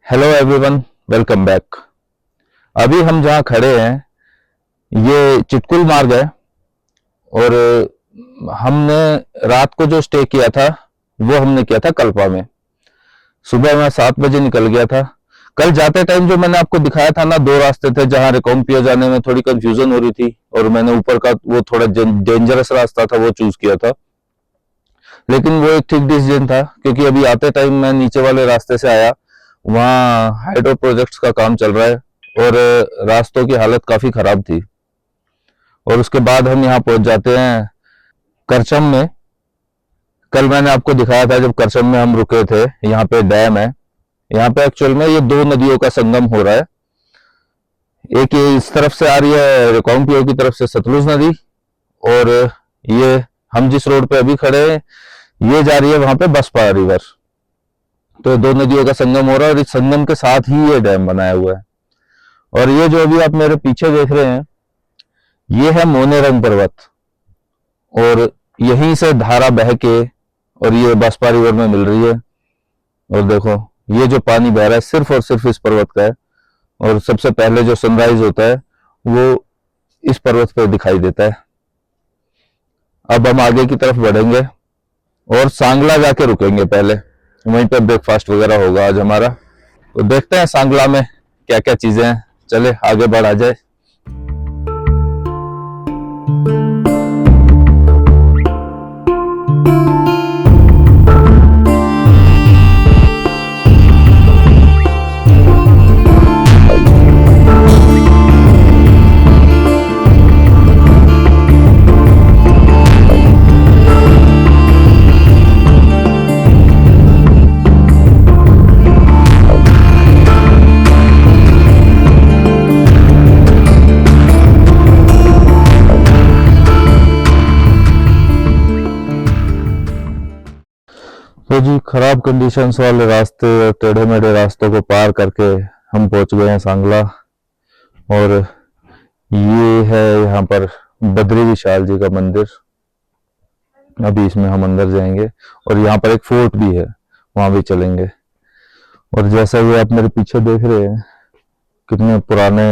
Hello everyone, welcome back. अभी हम जहाँ खड़े हैं ये चिटकुल मार्ग है और हमने रात को जो स्टे किया था वो हमने किया था कल्पा में। सुबह मैं 7 बजे निकल गया था। कल जाते टाइम जो मैंने आपको दिखाया था ना, दो रास्ते थे जहाँ रिकॉम्पियो जाने में थोड़ी कंफ्यूजन हो रही थी और मैंने ऊपर का वो थोड़ा डेंजरस रास्ता था वो चूज किया था, लेकिन वो एक ठीक डिसीजन था क्योंकि अभी आते टाइम मैं नीचे वाले रास्ते से आया। वहाँ हाइड्रो प्रोजेक्ट्स का काम चल रहा है और रास्तों की हालत काफी खराब थी। और उसके बाद हम यहाँ पहुंच जाते हैं करचम में। कल मैंने आपको दिखाया था जब करचम में हम रुके थे, यहाँ पे डैम है। यहाँ पे एक्चुअल में ये दो नदियों का संगम हो रहा है। एक ये इस तरफ से आ रही है रिकांगपिओ की तरफ से सतलुज नदी, और ये हम जिस रोड पे अभी खड़े हैं ये जा रही है वहां पे बसपा रिवर। तो दो नदियों का संगम हो रहा है और इस संगम के साथ ही ये डैम बनाया हुआ है। और ये जो अभी आप मेरे पीछे देख रहे हैं ये है मोनेरंग पर्वत, और यहीं से धारा बह के और ये बसपा रिवर में मिल रही है। और देखो ये जो पानी बह रहा है सिर्फ और सिर्फ इस पर्वत का है, और सबसे पहले जो सनराइज होता है वो इस पर्वत पर दिखाई देता है। अब हम आगे की तरफ बढ़ेंगे और सांगला जाके रुकेंगे, पहले वहीं पे ब्रेकफास्ट वगैरह होगा आज हमारा। तो देखते हैं सांगला में क्या क्या चीजें हैं। चले आगे बढ़ा जाए। तो जी खराब कंडीशंस वाले रास्ते और टेढ़े मेढ़े रास्तों को पार करके हम पहुंच गए हैं सांगला। और ये है यहाँ पर बद्री विशाल जी का मंदिर। अभी इसमें हम अंदर जाएंगे और यहाँ पर एक फोर्ट भी है, वहां भी चलेंगे। और जैसा ये आप मेरे पीछे देख रहे हैं कितने पुराने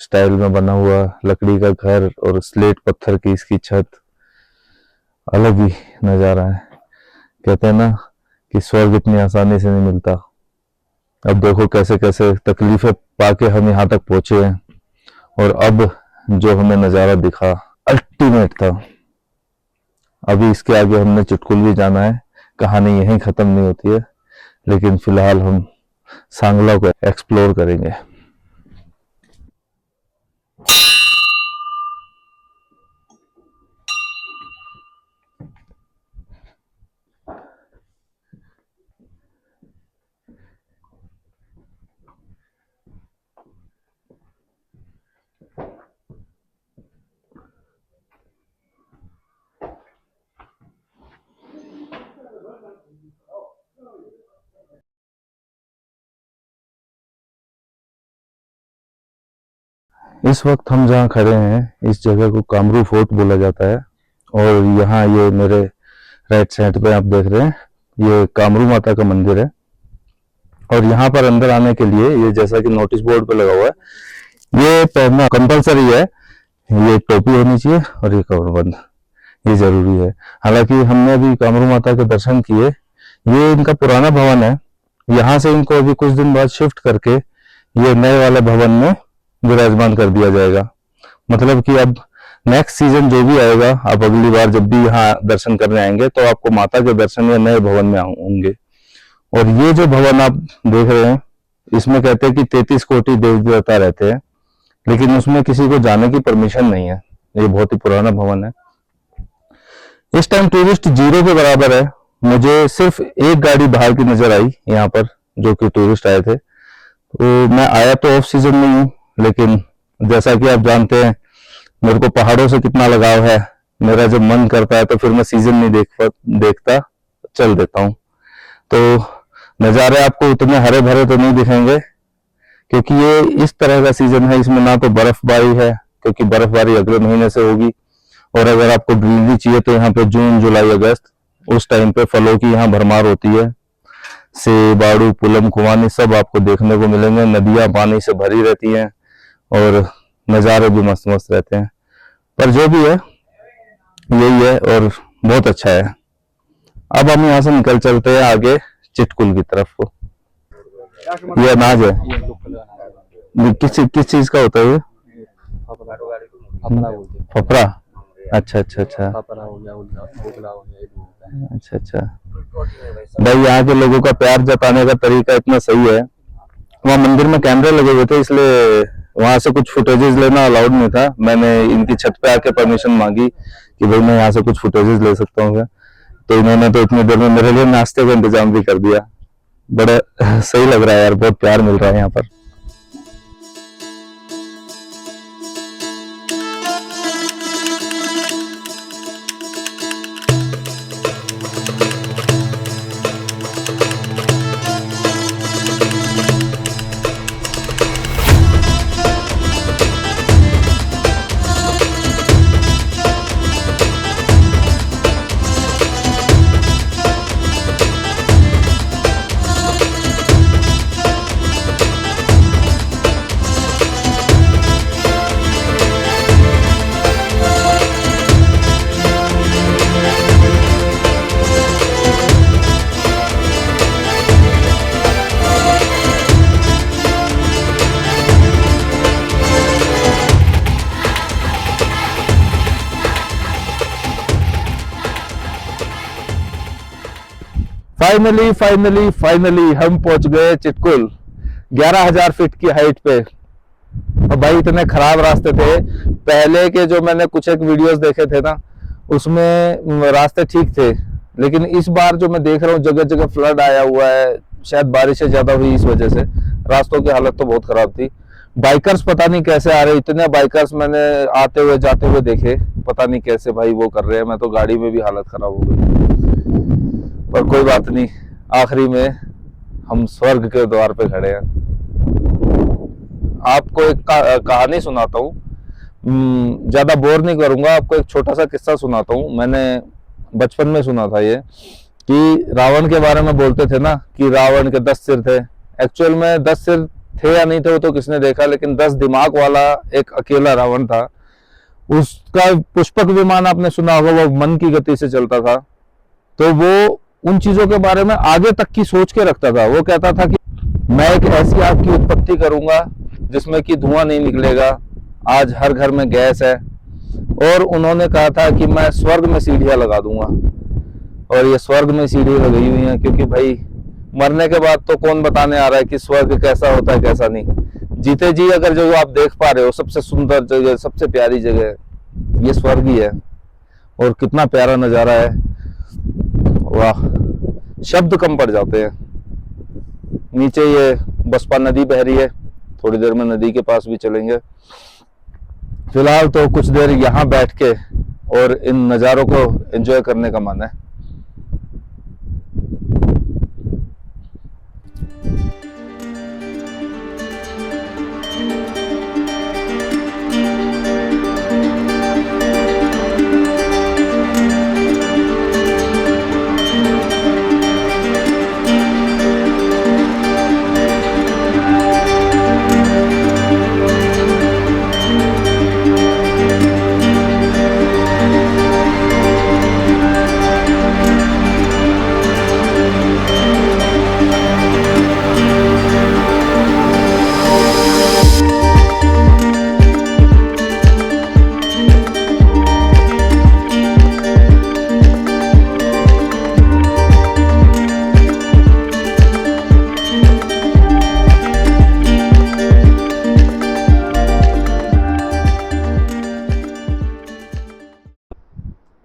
स्टाइल में बना हुआ लकड़ी का घर और स्लेट पत्थर की इसकी छत, अलग ही नजारा है। कहते हैं ना कि स्वर्ग इतनी आसानी से नहीं मिलता। अब देखो कैसे कैसे तकलीफें पाके हम यहाँ तक पहुंचे हैं, और अब जो हमें नजारा दिखा अल्टीमेट था। अभी इसके आगे हमने चुटकुल भी जाना है, कहानी यहीं खत्म नहीं होती है, लेकिन फिलहाल हम सांगला को एक्सप्लोर करेंगे। इस वक्त हम जहाँ खड़े हैं इस जगह को कामरू फोर्ट बोला जाता है। और यहाँ ये मेरे राइट साइड पे आप देख रहे हैं ये कामरू माता का मंदिर है। और यहाँ पर अंदर आने के लिए ये जैसा कि नोटिस बोर्ड पे लगा हुआ है ये पहनना कंपलसरी है। ये टोपी होनी चाहिए और ये कमरबंद, ये जरूरी है। हालांकि हमने अभी कामरू माता के दर्शन किए। ये इनका पुराना भवन है, यहाँ से इनको अभी कुछ दिन बाद शिफ्ट करके ये नए वाले भवन में विराजमान कर दिया जाएगा। मतलब कि अब नेक्स्ट सीजन जो भी आएगा, आप अगली बार जब भी यहाँ दर्शन करने आएंगे तो आपको माता के दर्शन या नए भवन में होंगे। और ये जो भवन आप देख रहे हैं इसमें कहते हैं कि 33 कोटि देवी देवता रहते हैं, लेकिन उसमें किसी को जाने की परमिशन नहीं है। ये बहुत ही पुराना भवन है। इस टाइम टूरिस्ट जीरो के बराबर है। मुझे सिर्फ एक गाड़ी बाहर की नजर आई यहाँ पर जो कि टूरिस्ट आए थे। तो मैं आया तो ऑफ सीजन में हूँ, लेकिन जैसा कि आप जानते हैं मेरे को पहाड़ों से कितना लगाव है। मेरा जब मन करता है तो फिर मैं सीजन नहीं देखता चल देता हूँ। तो नज़ारे आपको उतने हरे भरे तो नहीं दिखेंगे क्योंकि ये इस तरह का सीजन है। इसमें ना तो बर्फबारी है क्योंकि बर्फबारी अगले महीने से होगी, और अगर आपको ग्रीनरी चाहिए तो यहाँ पे जून जुलाई अगस्त उस टाइम पे फलों की यहाँ भरमार होती है। से बाड़ू, पुलम, खुमानी सब आपको देखने को मिलेंगे। नदियां पानी से भरी रहती हैं और नज़ारे भी मस्त मस्त रहते हैं। पर जो भी है यही है और बहुत अच्छा है। अब हम यहाँ से निकल चलते हैं आगे चिटकुल की तरफ को। ये अनाज है, किस चीज का होता है ये? फफरा। अच्छा अच्छा अच्छा अच्छा अच्छा। भाई यहाँ के लोगों का प्यार जताने का तरीका इतना सही है। वहाँ मंदिर में कैमरे लगे हुए थे इसलिए वहां से कुछ फुटेजेस लेना अलाउड नहीं था। मैंने इनकी छत पे आके परमिशन मांगी कि भाई मैं यहाँ से कुछ फुटेजेस ले सकता हूँ क्या, तो इन्होंने तो इतनी देर में मेरे लिए नाश्ते का इंतजाम भी कर दिया। बड़ा सही लग रहा है यार, बहुत प्यार मिल रहा है यहाँ पर। फाइनली हम पहुंच गए चिटकुल, 11,000 फीट की हाइट पे। और भाई इतने खराब रास्ते थे। पहले के जो मैंने कुछ एक वीडियोस देखे थे ना, उसमें रास्ते ठीक थे, लेकिन इस बार जो मैं देख रहा हूँ जगह जगह फ्लड आया हुआ है। शायद बारिशें ज्यादा हुई इस वजह से रास्तों की हालत तो बहुत खराब थी। बाइकर्स पता नहीं कैसे आ रहे, इतने बाइकर्स मैंने आते हुए जाते हुए देखे, पता नहीं कैसे भाई वो कर रहे हैं। मैं तो गाड़ी में भी हालत खराब हो गई, पर कोई बात नहीं, आखिरी में हम स्वर्ग के द्वार पे खड़े हैं। आपको एक कहानी सुनाता हूँ, ज्यादा बोर नहीं करूंगा। आपको एक छोटा सा किस्सा सुनाता हूँ। मैंने बचपन में सुना था ये, कि रावण के बारे में बोलते थे ना कि रावण के 10 सिर थे। एक्चुअल में 10 सिर थे या नहीं थे वो तो किसने देखा, लेकिन 10 दिमाग वाला एक अकेला रावण था। उसका पुष्पक विमान आपने सुना होगा, वो मन की गति से चलता था। तो वो उन चीजों के बारे में आगे तक की सोच के रखता था। वो कहता था कि मैं एक ऐसी आग की उत्पत्ति करूंगा जिसमें कि धुआं नहीं निकलेगा। आज हर घर में गैस है। और उन्होंने कहा था कि मैं स्वर्ग में सीढ़ियां लगा दूंगा, और ये स्वर्ग में सीढ़ी लगाई हुई है, क्योंकि भाई मरने के बाद तो कौन बताने आ रहा है कि स्वर्ग कैसा होता है कैसा नहीं। जीते जी अगर जो आप देख पा रहे हो सबसे सुंदर जगह, सबसे प्यारी जगह ये स्वर्ग ही है। और कितना प्यारा नजारा है, वाह, शब्द कम पड़ जाते हैं। नीचे ये बसपा नदी बह रही है, थोड़ी देर में नदी के पास भी चलेंगे। फिलहाल तो कुछ देर यहाँ बैठ के और इन नज़ारों को एंजॉय करने का मन है।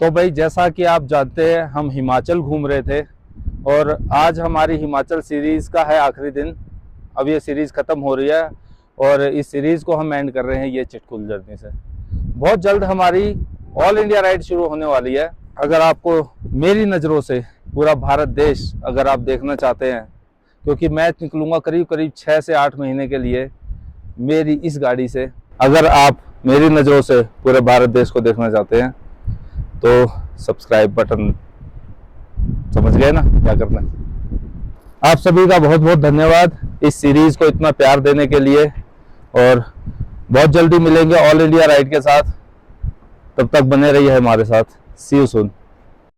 तो भाई जैसा कि आप जानते हैं हम हिमाचल घूम रहे थे, और आज हमारी हिमाचल सीरीज़ का है आखिरी दिन। अब ये सीरीज़ ख़त्म हो रही है और इस सीरीज़ को हम एंड कर रहे हैं ये चिटकुल जर्नी से। बहुत जल्द हमारी ऑल इंडिया राइड शुरू होने वाली है। अगर आपको मेरी नज़रों से पूरा भारत देश अगर आप देखना चाहते हैं, क्योंकि मैं निकलूँगा करीब करीब 6 से 8 महीने के लिए मेरी इस गाड़ी से। अगर आप मेरी नज़रों से पूरे भारत देश को देखना चाहते हैं तो सब्सक्राइब बटन, समझ गए ना क्या करना है। आप सभी का बहुत बहुत धन्यवाद इस सीरीज को इतना प्यार देने के लिए, और बहुत जल्दी मिलेंगे ऑल इंडिया राइड के साथ। तब तक बने रहिए हमारे साथ। सी यू सून।